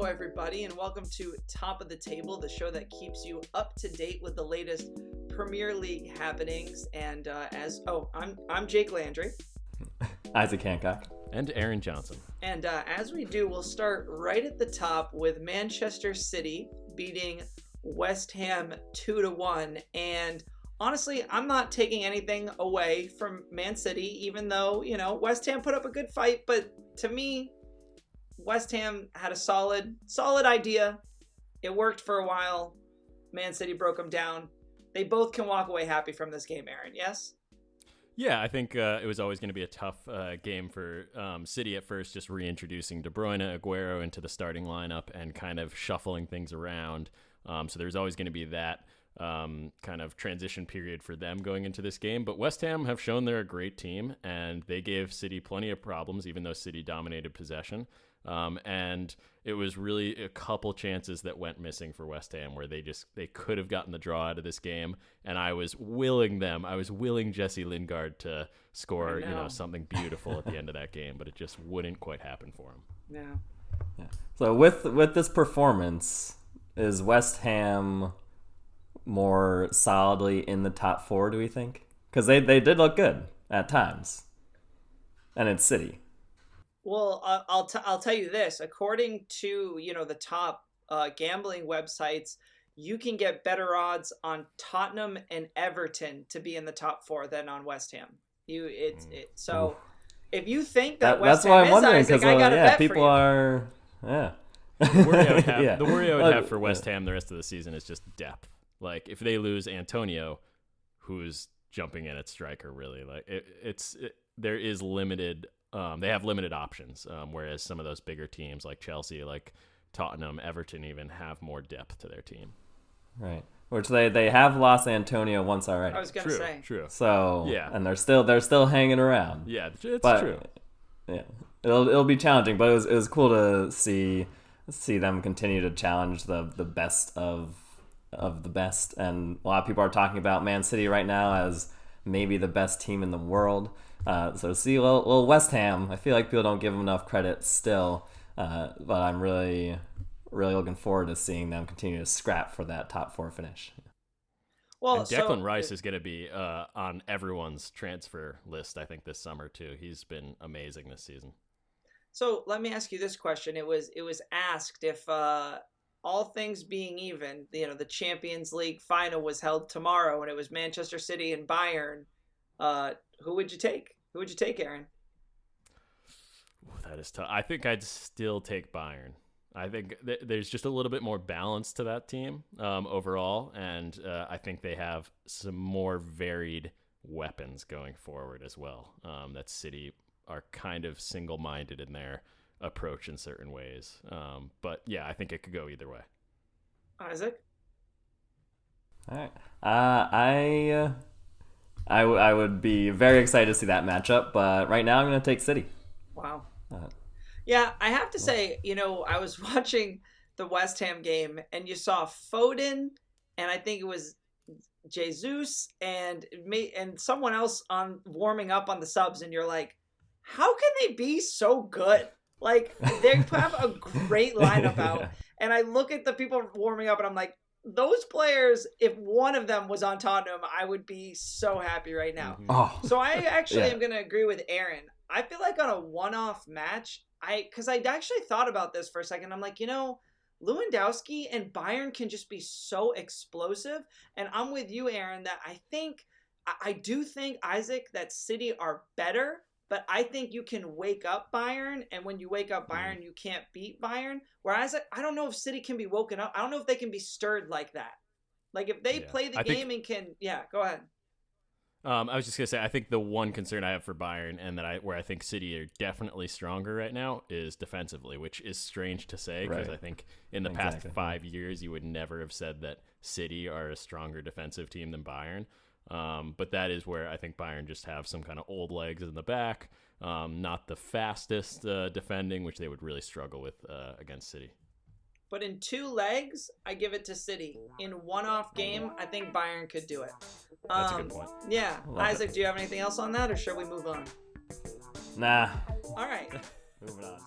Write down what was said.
Hello, everybody, and welcome to Top of the Table, the show that keeps you up to date with the latest Premier League happenings. And I'm Jake Landry, Isaac Hancock, and Aaron Johnson. And as we do, we'll start right at the top with Manchester City beating West Ham 2-1. And honestly, I'm not taking anything away from Man City, even though West Ham put up a good fight. But to me, West Ham had a solid idea. It worked for a while. Man City broke them down. They both can walk away happy from this game, Aaron, yes? Yeah, I think it was always going to be a tough game for City at first, just reintroducing De Bruyne, Aguero into the starting lineup and kind of shuffling things around. So there's always going to be that kind of transition period for them going into this game. But West Ham have shown they're a great team, and they gave City plenty of problems, even though City dominated possession. And it was really a couple chances that went missing for West Ham where they could have gotten the draw out of this game. And I was willing Jesse Lingard to score, something beautiful at the end of that game, but it just wouldn't quite happen for him. Yeah. So with this performance, is West Ham more solidly in the top four, do we think? Because they did look good at times. And it's City. Well, I'll tell you this. According to the top gambling websites, you can get better odds on Tottenham and Everton to be in the top four than on West Ham. So if you think that West Ham is Isaac, I got a bet people for you. are The worry I would have for West Ham the rest of the season is just depth. Like if they lose Antonio, who's jumping in at striker, really, like there is limited. They have limited options, whereas some of those bigger teams like Chelsea, like Tottenham, Everton even have more depth to their team. Right. Which they have lost Antonio once already. I was going to say. True. So, yeah. And they're still hanging around. Yeah, it's true. Yeah. It'll be challenging, but it was cool to see them continue to challenge the best of the best. And a lot of people are talking about Man City right now as maybe the best team in the world. So see a little West Ham. I feel like people don't give them enough credit still, but I'm really, really looking forward to seeing them continue to scrap for that top four finish. Well, and Declan Rice is going to be on everyone's transfer list, I think, this summer too. He's been amazing this season. So let me ask you this question. It was asked if all things being even, the Champions League final was held tomorrow and it was Manchester City and Bayern. Who would you take? Who would you take, Aaron? That is tough. I think I'd still take Bayern. I think there's just a little bit more balance to that team overall, and I think they have some more varied weapons going forward as well. That City are kind of single-minded in their approach in certain ways. But yeah, I think it could go either way. Isaac? All right. I would be very excited to see that matchup, but right now I'm going to take City. Wow. Yeah, I have to say, I was watching the West Ham game, and you saw Foden, and I think it was Jesus and someone else on warming up on the subs, and you're like, how can they be so good? Like, they have a great lineup out, and I look at the people warming up, and I'm like, those players, if one of them was on Tottenham, I would be so happy right now. Mm-hmm. So I actually am going to agree with Aaron. I feel like on a one-off match, because I actually thought about this for a second. I'm like, Lewandowski and Bayern can just be so explosive. And I'm with you, Aaron, that I do think, Isaac, that City are better. But I think you can wake up Bayern, and when you wake up Bayern, you can't beat Bayern. Whereas I don't know if City can be woken up. I don't know if they can be stirred like that. Like if they play the game and can, go ahead. I was just gonna say, I think the one concern I have for Bayern, and where I think City are definitely stronger right now, is defensively, which is strange to say because I think in the past 5 years you would never have said that City are a stronger defensive team than Bayern. But that is where I think Bayern just have some kind of old legs in the back, not the fastest defending, which they would really struggle with against City. But in two legs, I give it to City. In one-off game, I think Bayern could do it. That's a good point. Yeah. Isaac, do you have anything else on that, or should we move on? Nah. All right. Moving on.